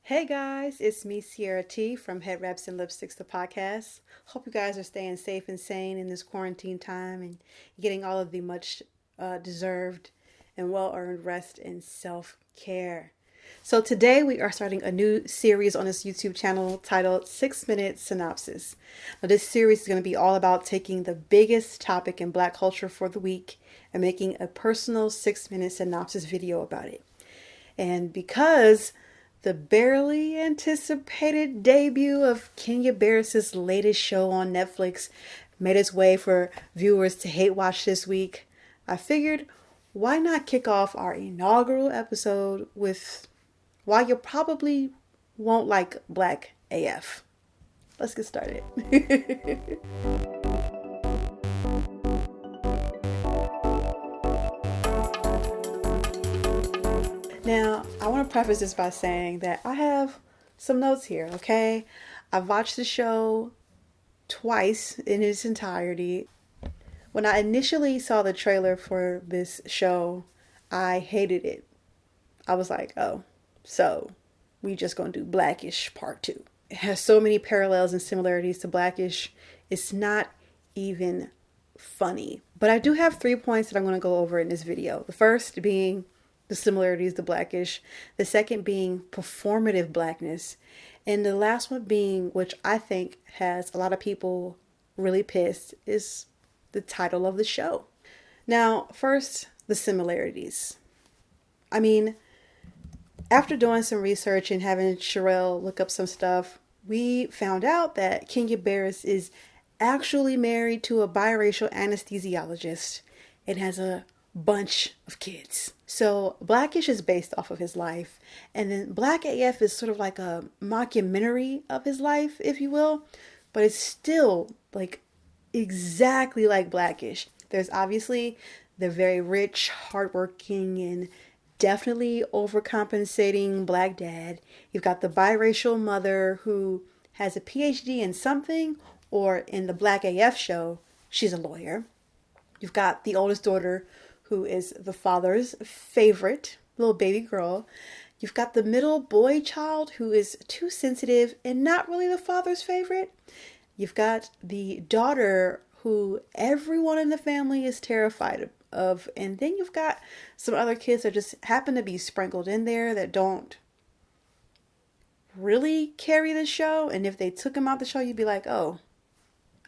Hey guys, it's me, Sierra T from Headwraps and Lipsticks, the podcast. Hope you guys are staying safe and sane in this quarantine time and getting all of the much deserved and well earned rest and self care. So, today we are starting a new series on this YouTube channel titled 6 Minute Synopsis. Now, this series is going to be all about taking the biggest topic in Black culture for the week and making a personal 6 minute synopsis video about it. And because the barely anticipated debut of Kenya Barris's latest show on Netflix made its way for viewers to hate watch this week, I figured why not kick off our inaugural episode with why you probably won't like Black AF. Let's get started. Now, I want to preface this by saying that I have some notes here, okay? I've watched the show twice in its entirety. When I initially saw the trailer for this show, I hated it. I was like, oh, so we just gonna do Blackish Part 2. It has so many parallels and similarities to Blackish, it's not even funny. But I do have 3 points that I'm gonna go over in this video. The first being the similarities to Blackish, the second being performative blackness, and the last one being, which I think has a lot of people really pissed, is the title of the show. Now, first, the similarities. I mean, after doing some research and having Sherelle look up some stuff, we found out that Kenya Barris is actually married to a biracial anesthesiologist and has a bunch of kids. So Blackish is based off of his life, and then Black AF is sort of like a mockumentary of his life, if you will, but it's still like exactly like Blackish. There's obviously the very rich, hardworking, and definitely overcompensating Black dad. You've got the biracial mother who has a PhD in something, or in the Black AF show, she's a lawyer. You've got the oldest daughter who is the father's favorite little baby girl. You've got the middle boy child who is too sensitive and not really the father's favorite. You've got the daughter who everyone in the family is terrified of. And then you've got some other kids that just happen to be sprinkled in there that don't really carry the show. And if they took them out the show, you'd be like, oh,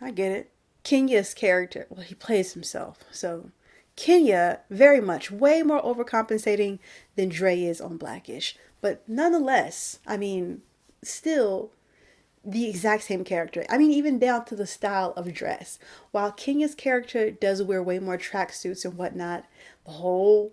I get it. Kenya's character, well, he plays himself. So Kenya, very much, way more overcompensating than Dre is on Blackish. But nonetheless, I mean, still the exact same character. I mean, even down to the style of dress. While Kenya's character does wear way more tracksuits and whatnot, the whole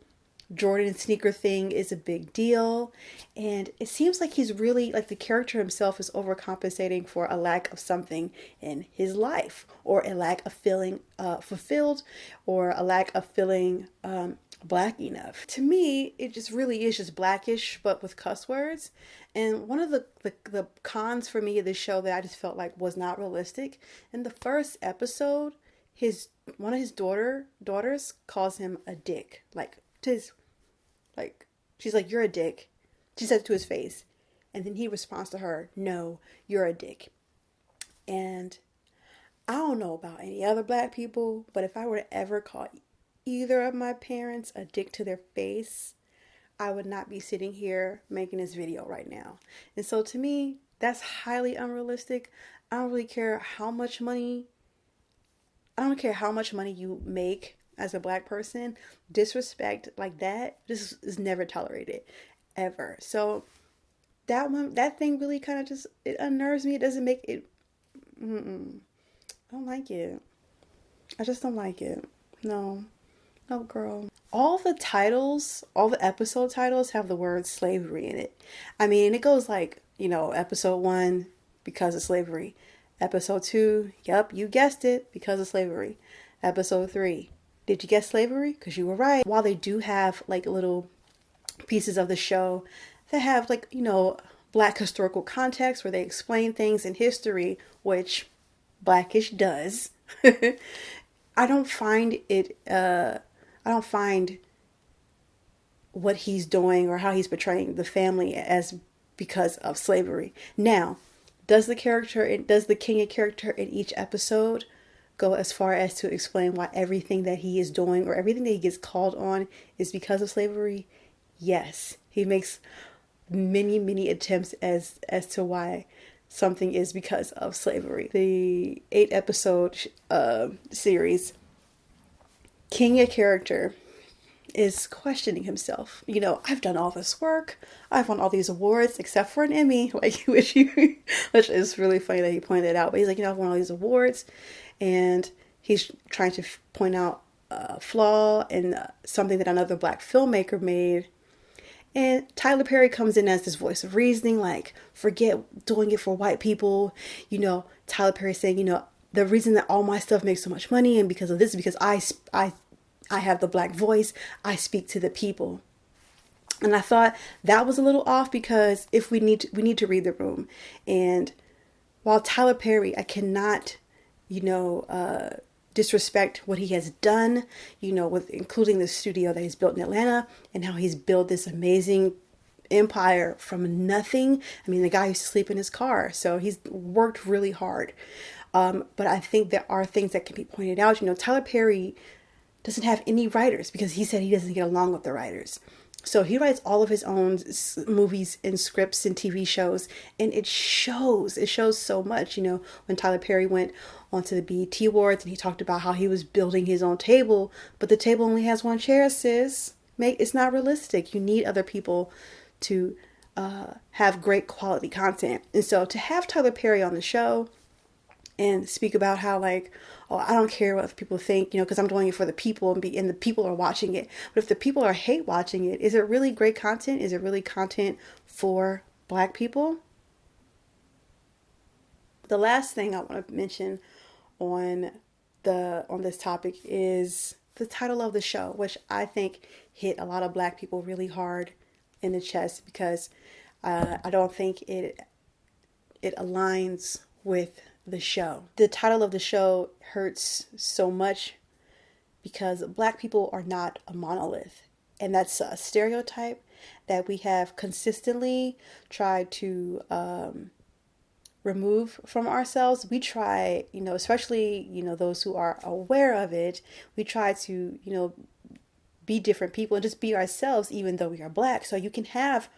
Jordan sneaker thing is a big deal. And it seems like he's really, like the character himself is overcompensating for a lack of something in his life, or a lack of feeling fulfilled, or a lack of feeling Black enough. To me, it just really is just Blackish, but with cuss words. And one of the cons for me of this show that I just felt like was not realistic, in the first episode, one of his daughters calls him a dick. She's like, you're a dick. She says it to his face. And then he responds to her, no, you're a dick. And I don't know about any other Black people, but if I were to ever call either of my parents a dick to their face, I would not be sitting here making this video right now. And so to me, that's highly unrealistic. I don't care how much money you make as a Black person. Disrespect like that, this is never tolerated, ever. So that thing really kind of just, it unnerves me. It doesn't make it, I don't like it. I just don't like it. No, girl. All the episode titles have the word slavery in it. I mean, it goes like, episode 1, because of slavery. Episode 2, yep, you guessed it, because of slavery. Episode 3, did you guess slavery? Because you were right. While they do have like little pieces of the show that have like, Black historical context where they explain things in history, which Blackish does, I don't find what he's doing or how he's portraying the family as because of slavery. Now, does the Kenya character in each episode go as far as to explain why everything that he is doing or everything that he gets called on is because of slavery? Yes. He makes many attempts as to why something is because of slavery. The 8-episode series, Kenya character is questioning himself. I've done all this work. I've won all these awards except for an Emmy, which is really funny that he pointed it out. But he's like, I've won all these awards, and he's trying to point out a flaw in something that another Black filmmaker made. And Tyler Perry comes in as this voice of reasoning, like, forget doing it for white people. Tyler Perry saying, the reason that all my stuff makes so much money and because of this is because I have the Black voice. I speak to the people. And I thought that was a little off because if we need to read the room. And while Tyler Perry, I cannot, disrespect what he has done, with including the studio that he's built in Atlanta and how he's built this amazing empire from nothing. I mean, the guy used to sleep in his car, so he's worked really hard. But I think there are things that can be pointed out. Tyler Perry doesn't have any writers because he said he doesn't get along with the writers. So he writes all of his own movies and scripts and TV shows, and it shows. It shows so much. When Tyler Perry went onto the BET Awards and he talked about how he was building his own table, but the table only has one chair, sis. It's not realistic. You need other people to have great quality content. And so to have Tyler Perry on the show and speak about how I don't care what people think, because I'm doing it for the people and the people are watching it. But if the people are hate watching it, is it really great content? Is it really content for Black people? The last thing I want to mention on this topic is the title of the show, which I think hit a lot of Black people really hard in the chest because I don't think it aligns with the show. The title of the show hurts so much because Black people are not a monolith. And that's a stereotype that we have consistently tried to remove from ourselves. We try, especially, those who are aware of it, we try to, be different people and just be ourselves even though we are Black. So you can have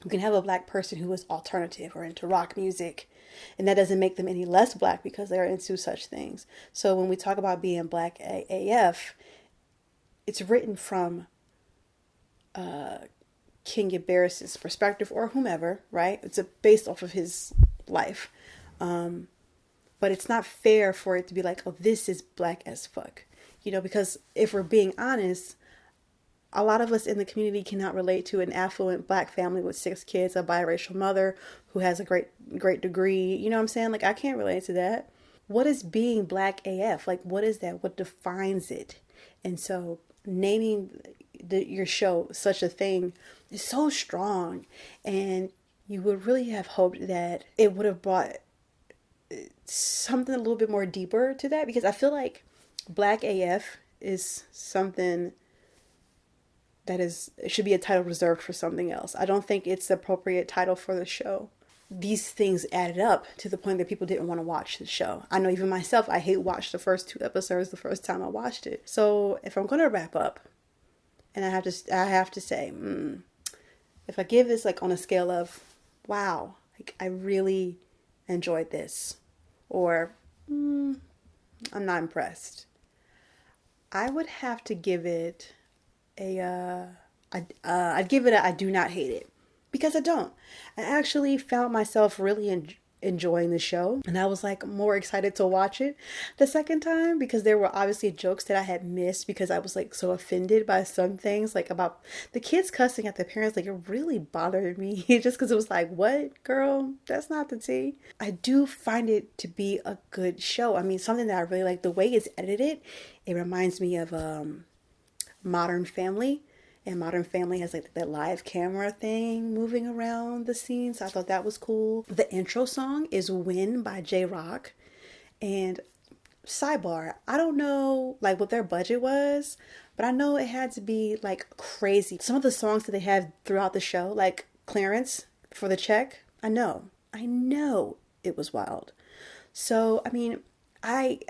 a Black person who is alternative or into rock music, and that doesn't make them any less Black because they're into such things. So when we talk about being Black AF, it's written from Kenya Barris's perspective or whomever, right? It's based off of his life. But it's not fair for it to be like, oh, this is Black as fuck. Because if we're being honest, a lot of us in the community cannot relate to an affluent Black family with 6 kids, a biracial mother who has a great degree. You know what I'm saying? I can't relate to that. What is being Black AF? What is that? What defines it? And so naming your show such a thing is so strong. And you would really have hoped that it would have brought something a little bit more deeper to that, because I feel like Black AF is something that it should be a title reserved for something else. I don't think it's the appropriate title for the show. These things added up to the point that people didn't want to watch the show. I know even myself, I hate watched the first 2 episodes the first time I watched it. So if I'm going to wrap up, and I have to say, if I give this on a scale of, wow, I really enjoyed this, or I'm not impressed, I would have to give it I'd give it I do not hate it, because I don't. I actually found myself really enjoying the show, and I was more excited to watch it the second time because there were obviously jokes that I had missed because I was so offended by some things, about the kids cussing at their parents. It really bothered me just because it was what, girl, that's not the tea. I do find it to be a good show. I mean, something that I really like, the way it's edited, it reminds me of Modern Family. And Modern Family has that live camera thing moving around the scene. So I thought that was cool. The intro song is Win by J-Rock. And sidebar, I don't know what their budget was, but I know it had to be crazy. Some of the songs that they had throughout the show, Clarence, for the check. I know it was wild. So, I mean, I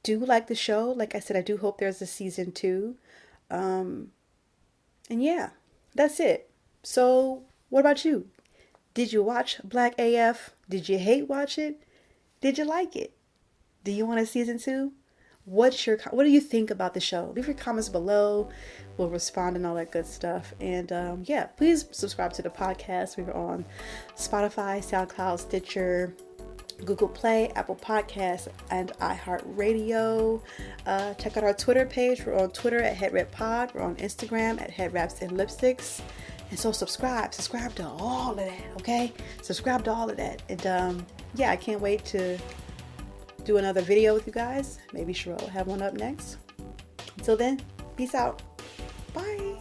do like the show. Like I said, I do hope there's a season 2. And yeah, that's it. So, what about you? Did you watch Black AF? Did you hate watch it? Did you like it? Do you want a season 2? What do you think about the show? Leave your comments below. We'll respond and all that good stuff. And yeah, please subscribe to the podcast. We're on Spotify, SoundCloud, Stitcher, Google Play, Apple Podcasts, and iHeartRadio. Check out our Twitter page. We're on Twitter at HeadwrapPod. We're on Instagram at Headwraps and Lipsticks. And so subscribe to all of that, okay? Subscribe to all of that. And yeah, I can't wait to do another video with you guys. Maybe Sherelle will have one up next. Until then, peace out. Bye.